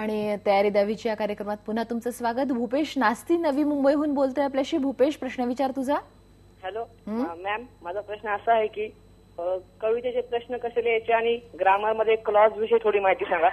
आणि तयारी द्यावीची या कार्यक्रमात पुन्हा तुमचं स्वागत. भूपेश नास्ती नवी मुंबईहून बोलतोय आपल्याशी. भूपेश, प्रश्न विचार तुझा. हॅलो मॅम, माझा प्रश्न असा आहे की कवितेचे प्रश्न कसे लिहायचे आणि ग्रामर मध्ये क्लॉज विषयी थोडी माहिती सांगा.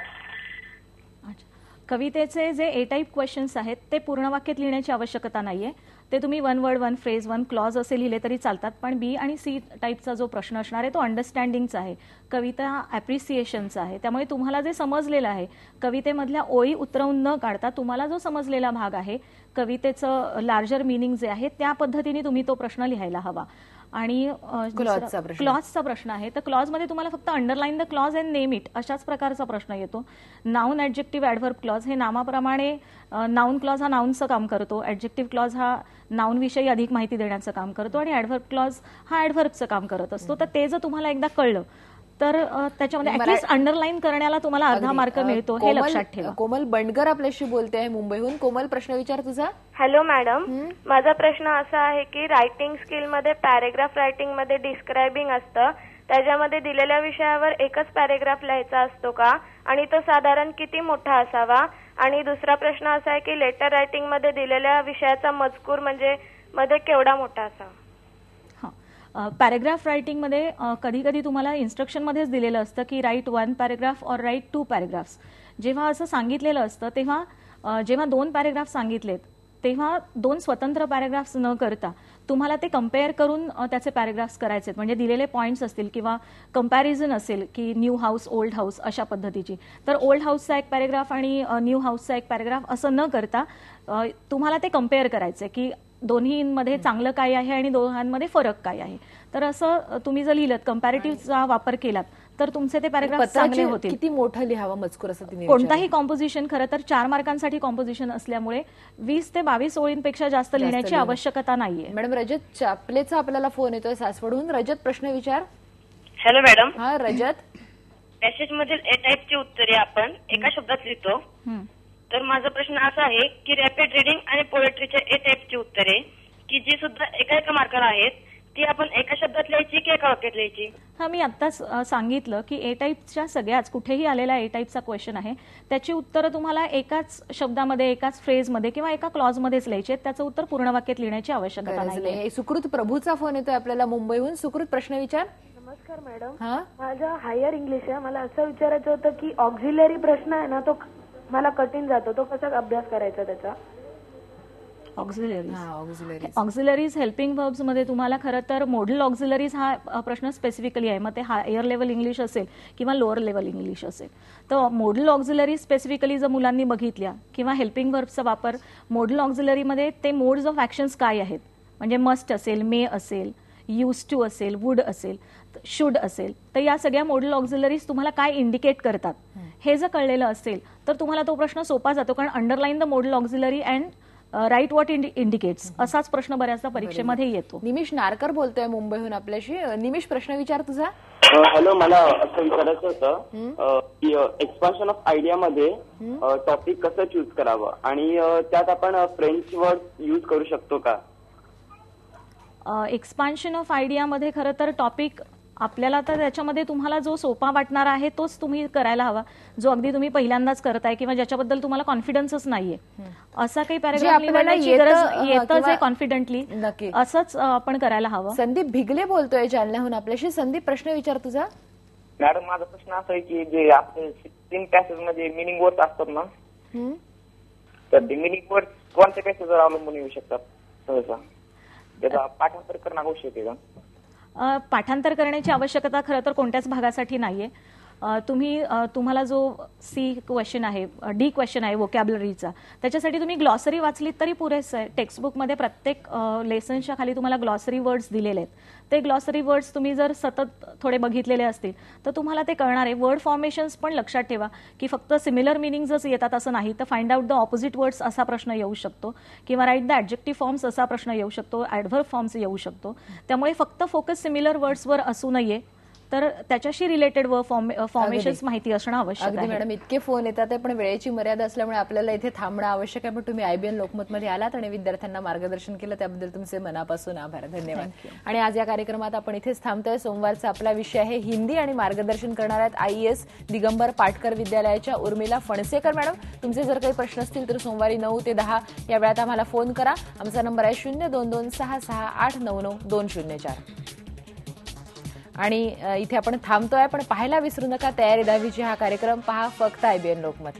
कवितेचे जे ए टाईप क्वेश्चन्स आहेत ते पूर्ण वाक्यात लिहिण्याची आवश्यकता नाहीये. ते तुम्ही one word, one phrase, one clause असे लिहिले तरी चालतात. पण बी आणि सी टाईपचा जो प्रश्न असणार आहे तो अंडरस्टँडिंगचा आहे, कविता ॲप्रिसिएशनचा आहे. त्यामुळे तुम्हाला जे समजलेलं आहे, कवितेमधल्या ओळी उतरवून न काढता तुम्हाला जो समजलेला भाग आहे, कवितेचं लार्जर मिनिंग जे आहे त्या पद्धतीने तुम्ही तो प्रश्न लिहायला हवा. आणि क्लॉजचा प्रश्न आहे तर क्लॉजमध्ये तुम्हाला फक्त underline the clause and name it अशाच प्रकारचा प्रश्न येतो. नाउन, ॲडजेक्टिव्ह, ॲडव्हर्ब क्लॉज हे नामाप्रमाणे नाउन क्लॉज हा नाउनचं काम करतो, ॲडजेक्टिव्ह क्लॉज हा नाउन विषयी अधिक माहिती देण्याचं काम करतो आणि ॲडव्हर्ब क्लॉज हा ॲडव्हर्बचं काम करत असतो. तर ते जर तुम्हाला एकदा कळलं तर त्याच्यामध्ये ऍटलीस्ट अंडरलाईन करण्याला तुम्हाला अर्धा मार्क मिळतो, हे लक्षात ठेवा. कोमल बंडगर आपल्याशी बोलते आहे मुंबईहून. कोमल, प्रश्न विचार तुझा. हॅलो मॅडम, माझा प्रश्न असा आहे की रायटिंग स्किल मध्ये पॅरेग्राफ रायटिंग मध्ये डिस्क्रायबिंग असतं, त्याच्यामध्ये दिलेल्या विषयावर एकच पॅरेग्राफ लिहायचा असतो का आणि तो साधारण किती मोठा असावा? आणि दुसरा प्रश्न असा आहे की लेटर रायटिंग मध्ये दिलेल्या विषयाचा मजकूर म्हणजे मध्ये केवढा मोठा असावा? पॅरेग्राफ रायटिंगमध्ये कधी कधी तुम्हाला इन्स्ट्रक्शनमध्येच दिलेलं असतं की राईट 1 पॅरेग्राफ और राईट 2 पॅरेग्राफ्स. जेव्हा असं सांगितलेलं असतं तेव्हा जेव्हा 2 पॅरेग्राफ सांगितलेत तेव्हा 2 स्वतंत्र पॅरेग्राफ्स न करता तुम्हाला ते कम्पेअर करून त्याचे पॅरेग्राफ्स करायचे. म्हणजे दिलेले पॉईंट्स असतील किंवा कंपॅरिझन असेल की न्यू हाऊस, ओल्ड हाऊस अशा पद्धतीची, तर ओल्ड हाऊसचा एक पॅरेग्राफ आणि न्यू हाऊसचा एक पॅरेग्राफ असं न करता तुम्हाला ते कम्पेअर करायचं की दोन्हीमध्ये चांगलं काय आहे आणि दोघांमध्ये फरक काय आहे. तर असं तुम्ही जर लिहिलं, कंपॅरेटिव्हचा वापर केलात तर तुमचे ते पॅरेग्राफ चांगले होतील. किती मोठं लिहावं मजकूर असं तिने कोणताही कॉम्पोजिशन खरं तर 4 मार्कांसाठी कॉम्पोजिशन असल्यामुळे 20 ते 22 ओळींपेक्षा जास्त लिहिण्याची आवश्यकता नाहीये. मॅडम, रजत चापलेचा आपल्याला फोन येतोय सासवडून. रजत, प्रश्न विचार. Hello madam. हा रजत. पॅसेज मधील ए टाईपची उत्तरे आपण एका शब्दात लिहितो, तर माझा प्रश्न असा आहे की रॅपिड रिडिंग आणि पोएट्रीच्या ए टाईपची उत्तरे की जी सुद्धा एका मार्काला आहेत ती आपण एका शब्दात लिहायची की एका वाक्यात लिहायची? हा, मी आत्ताच सांगितलं की ए टाईपच्या सगळ्याच कुठेही आलेला ए टाईपचा क्वेश्चन आहे त्याची उत्तरं तुम्हाला एकाच शब्दामध्ये, एकाच फ्रेजमध्ये किंवा एका क्लॉजमध्येच लिहायची आहेत. त्याचं उत्तर पूर्ण वाक्यात लिहिण्याची आवश्यकता नाही. सुकृत प्रभूचा फोन येतोय आपल्याला मुंबईहून. सुकृत, प्रश्न विचार. नमस्कार मॅडम, माझा हायर इंग्लिश आहे. मला असं विचारायचं होतं की ऑक्झिलरी प्रश्न आहे ना, तो मला कठीण जातो, तो कसा अभ्यास करायचा त्याचा? ऑक्झिलरीज हेल्पिंग वर्ब्स मध्ये तुम्हाला खरं तर मॉडल ऑक्झिलरीज हा प्रश्न स्पेसिफिकली आहे. मग ते हायर लेवल इंग्लिश असेल किंवा लोअर लेवल इंग्लिश असेल, तर मॉडल ऑक्झिलरीज स्पेसिफिकली जर मुलांनी बघितल्या किंवा हेल्पिंग वर्ब्सचा वापर मॉडल ऑक्झिलरीमध्ये ते मोड्स ऑफ ऍक्शन्स काय आहेत, म्हणजे मस्ट असेल, मे असेल, यूज टू असेल, वुड असेल, शुड असेल, तर या सगळ्या मॉडल ऑक्झिलरीज तुम्हाला काय इंडिकेट करतात हे जर कळलेलं असेल तर तुम्हाला तो प्रश्न सोपा जातो. कारण underline the modal auxiliary and write what indicates असाच प्रश्न बऱ्याचदा परीक्षेमध्ये येतो. निमिष नारकर बोलतोय मुंबईहून आपल्याशी. निमिष, प्रश्न विचार तुझा. हॅलो, मला असं विचारायचं होतं की एक्सपान्शन ऑफ आयडियामध्ये टॉपिक कसं चूज करावं आणि त्यात आपण फ्रेंच वर्ड यूज करू शकतो का? एक्सपान्शन ऑफ आयडियामध्ये खरं तर टॉपिक आपल्याला तर त्याच्यामध्ये तुम्हाला जो सोपा वाटणार आहे तोच तुम्ही करायला हवा, जो अगदी तुम्ही पहिल्यांदाच करताय किंवा ज्याच्याबद्दल तुम्हाला कॉन्फिडन्सच नाहीये असा काही पॅरेग्राफ लिहिण्याची गरज येतच आहे कॉन्फिडंटली, असंच आपण करायला हवं. संदीप भिगले बोलतोय जालन्याहून आपल्याशी. संदीप, प्रश्न विचार तुझा. मॅडम, माझा प्रश्न असा आहे की जे आपण 3 पॅसेज मध्ये मिनिंग वर्ड्स असतात ना, तर ते मिनिंग वर्ड्स कोणत्या पॅसेजवर अवलंबून येऊ शकतात? सहसा त्याचा पाठांतर करणं आवश्यक आहे का? पाठांतर करण्याची आवश्यकता खरं तर कोणत्याच भागासाठी नाहीये. तुम्हाला जो सी क्वेश्चन आहे, डी क्वेश्चन आहे वोकॅब्युलरीचा, त्याच्यासाठी तुम्ही ग्लॉसरी वाचलीत तरी पुरेसं आहे. टेक्स्टबुकमध्ये प्रत्येक लेसनच्या खाली तुम्हाला ग्लॉसरी वर्ड्स दिलेले आहेत. ते ग्लॉसरी वर्ड्स तुम्ही जर सतत थोडे बघितलेले असतील तर तुम्हाला ते कळणार आहे. वर्ड फॉर्मेशन्स पण लक्षात ठेवा की फक्त सिमिलर मिनिंग्सच येतात असं नाही, तर find out the opposite words असा प्रश्न येऊ शकतो किंवा राईट द ॲडजेक्टिव्ह फॉर्म्स असा प्रश्न येऊ शकतो, ॲडव्हर्ब फॉर्म्स येऊ शकतो. त्यामुळे फक्त फोकस सिमिलर वर्ड्सवर असू नये, तर त्याच्याशी रिलेटेड फॉर्मेशन्स माहिती असणं आवश्यक अगदी आहे. मॅडम, इतके फोन येतात पण वेळेची मर्यादा असल्यामुळे आपल्याला इथे थांबणं आवश्यक आहे. पण तुम्ही IBN लोकमतमध्ये आलात आणि विद्यार्थ्यांना मार्गदर्शन केलं, त्याबद्दल तुमचे मनापासून आभार. धन्यवाद. आणि आज या कार्यक्रमात आपण इथेच थांबतोय. सोमवारचा आपला विषय आहे हिंदी आणि मार्गदर्शन करणार आहेत IAS दिगंबर पाटकर विद्यालयाच्या उर्मिला फणसेकर मॅडम. तुमचे जर काही प्रश्न असतील तर सोमवारी 9 ते 10 या वेळात आम्हाला फोन करा. आमचा नंबर आहे 022668992004. आणि इथे आपण थांबतोय, पण पाहायला विसरू नका तयारी 10वीची हा कार्यक्रम. पहा फक्त IBN लोकमत.